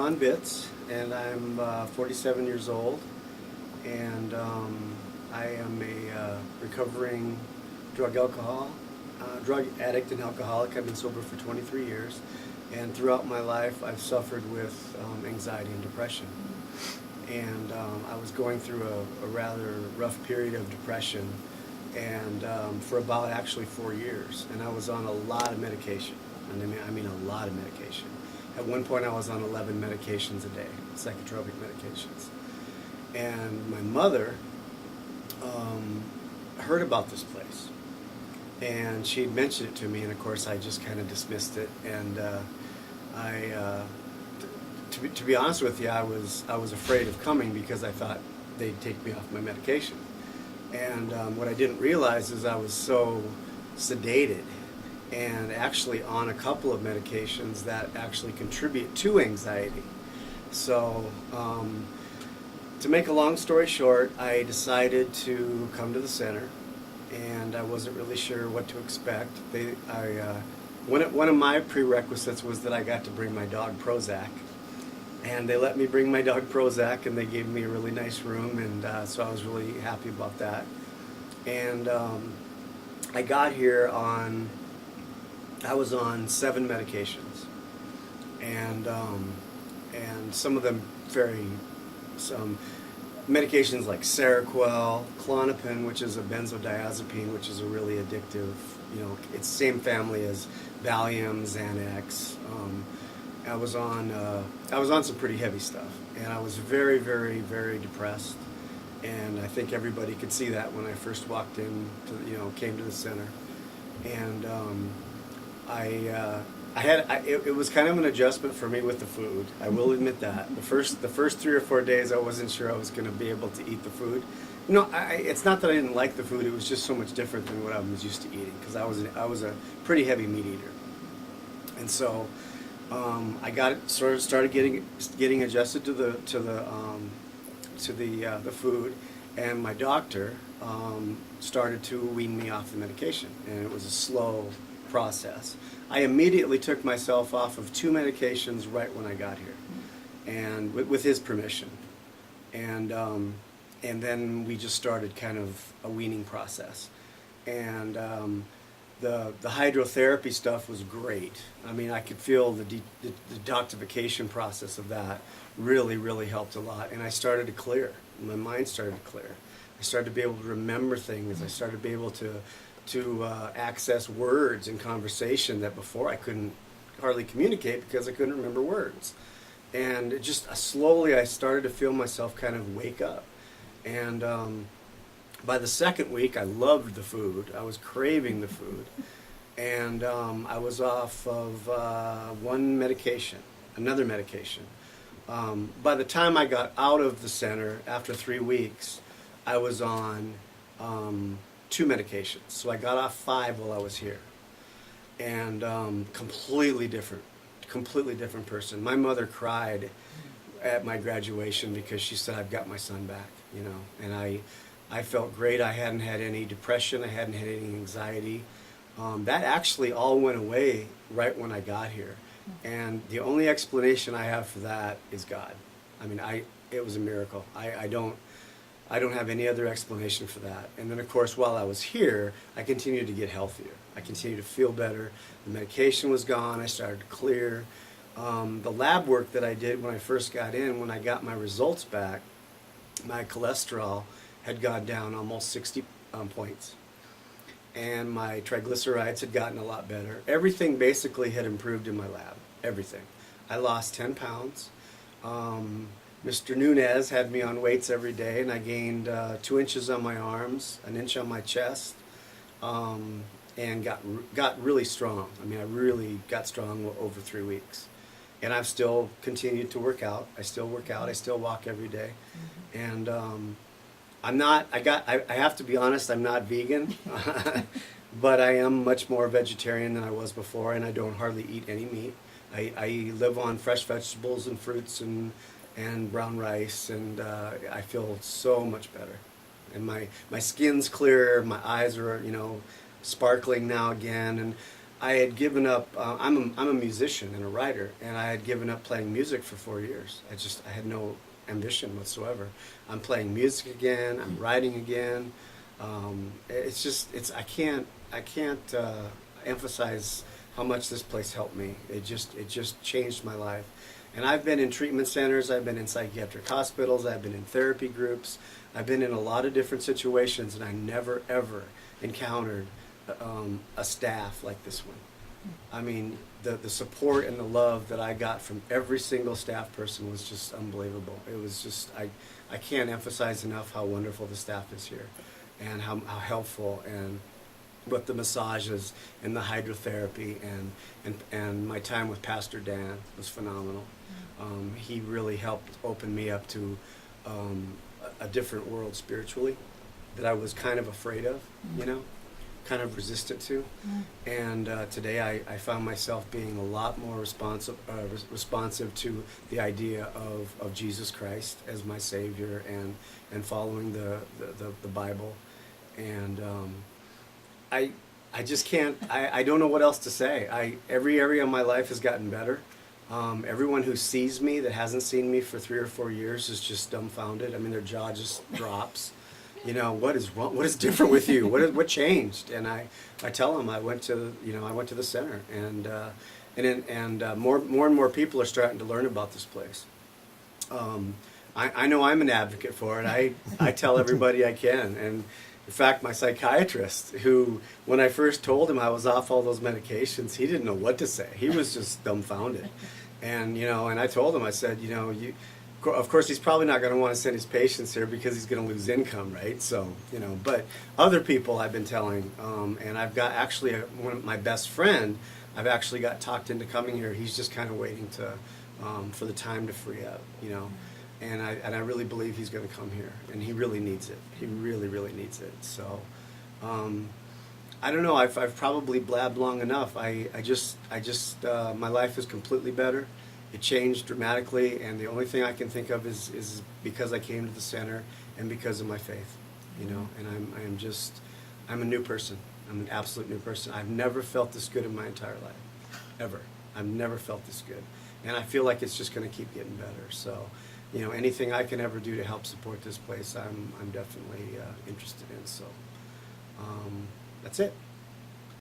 Shawn and I'm 47 years old, and I am a recovering drug addict and alcoholic. I've been sober for 23 years, and throughout my life I've suffered with anxiety and depression. And I was going through a rather rough period of depression, and for about actually 4 years, and I was on a lot of medication. And I mean a lot of medication. At one point I was on 11 medications a day, psychotropic medications. And my mother heard about this place, and she'd mentioned it to me, and of course I just kind of dismissed it. And to be honest with you, I was afraid of coming because I thought they'd take me off my medication. And what I didn't realize is I was so sedated and actually on a couple of medications that actually contribute to anxiety. So to make a long story short, I decided to come to the center, and I wasn't really sure what to expect. One of my prerequisites was that I got to bring my dog Prozac, and they let me bring my dog Prozac, and they gave me a really nice room, and so I was really happy about that. And I got here I was on 7 medications, and some of them some medications like Seroquel, Klonopin, which is a benzodiazepine, which is a really addictive, it's the same family as Valium, Xanax. I was on some pretty heavy stuff, and I was very, very, very depressed. And I think everybody could see that when I first walked in, came to the center. And it was kind of an adjustment for me with the food. I will admit that. The first 3 or 4 days, I wasn't sure I was going to be able to eat the food. It's not that I didn't like the food. It was just so much different than what I was used to eating, because I was a pretty heavy meat eater. And so I started getting adjusted to the food, and my doctor started to wean me off the medication, and it was a slow process. I immediately took myself off of 2 medications right when I got here, and with his permission, and then we just started kind of a weaning process, and the hydrotherapy stuff was great. I mean, I could feel the detoxification process of that really, really helped a lot, and I started to clear. My mind started to clear. I started to be able to remember things. I started to be able to access words in conversation that before I couldn't hardly communicate because I couldn't remember words. And it just slowly I started to feel myself kind of wake up. And by the second week, I loved the food. I was craving the food. And I was off of another medication. By the time I got out of the center, after 3 weeks, I was on 2 medications. So I got off 5 while I was here. And completely different person. My mother cried at my graduation because she said, I've got my son back, and I felt great. I hadn't had any depression. I hadn't had any anxiety. That actually all went away right when I got here. And the only explanation I have for that is God. I mean, it was a miracle. I don't have any other explanation for that. And then, of course, while I was here, I continued to get healthier. I continued to feel better. The medication was gone. I started to clear. The lab work that I did when I first got in, when I got my results back, my cholesterol had gone down almost 60 points. And my triglycerides had gotten a lot better. Everything basically had improved in my lab. Everything. I lost 10 pounds. Mr. Nunez had me on weights every day, and I gained 2 inches on my arms, 1 inch on my chest, and got really strong. I mean, I really got strong over 3 weeks. And I've still continued to work out. I still work out. I still walk every day. And I have to be honest, I'm not vegan, but I am much more vegetarian than I was before, and I don't hardly eat any meat. I live on fresh vegetables and fruits and brown rice, and I feel so much better. And my skin's clearer, my eyes are, sparkling now again, and I had given up. I'm a musician and a writer, and I had given up playing music for 4 years. I had no ambition whatsoever. I'm playing music again. I'm writing again. I can't emphasize how much this place helped me. It just changed my life. And I've been in treatment centers. I've been in psychiatric hospitals. I've been in therapy groups. I've been in a lot of different situations, and I never ever encountered a staff like this one. I mean, the support and the love that I got from every single staff person was just unbelievable. It was just, I can't emphasize enough how wonderful the staff is here, and how helpful, and what the massages and the hydrotherapy and my time with Pastor Dan was phenomenal. He really helped open me up to a different world spiritually that I was kind of afraid of, you know, kind of resistant to. And today I found myself being a lot more responsive to the idea of Jesus Christ as my Savior, and following the Bible. And I just can't, I don't know what else to say. Every area of my life has gotten better. Everyone who sees me that hasn't seen me for 3 or 4 years is just dumbfounded. I mean, their jaw just drops. You know, what is wrong? What is different with you? What changed? And I tell them I went to the center, and more and more people are starting to learn about this place. I know I'm an advocate for it. I tell everybody I can. And in fact, my psychiatrist, who, when I first told him I was off all those medications, he didn't know what to say. He was just dumbfounded. And, and I told him, I said, of course, he's probably not going to want to send his patients here because he's going to lose income, right? So, but other people I've been telling, and I've got actually my best friend, I've actually got talked into coming here. He's just kind of waiting for the time to free up, And I really believe he's going to come here, and he really needs it. He really, really needs it. So, I don't know. I've probably blabbed long enough. My life is completely better. It changed dramatically, and the only thing I can think of is because I came to the center and because of my faith, And I'm a new person. I'm an absolute new person. I've never felt this good in my entire life, ever. I've never felt this good, and I feel like it's just going to keep getting better. So, anything I can ever do to help support this place, I'm definitely interested in. So, that's it.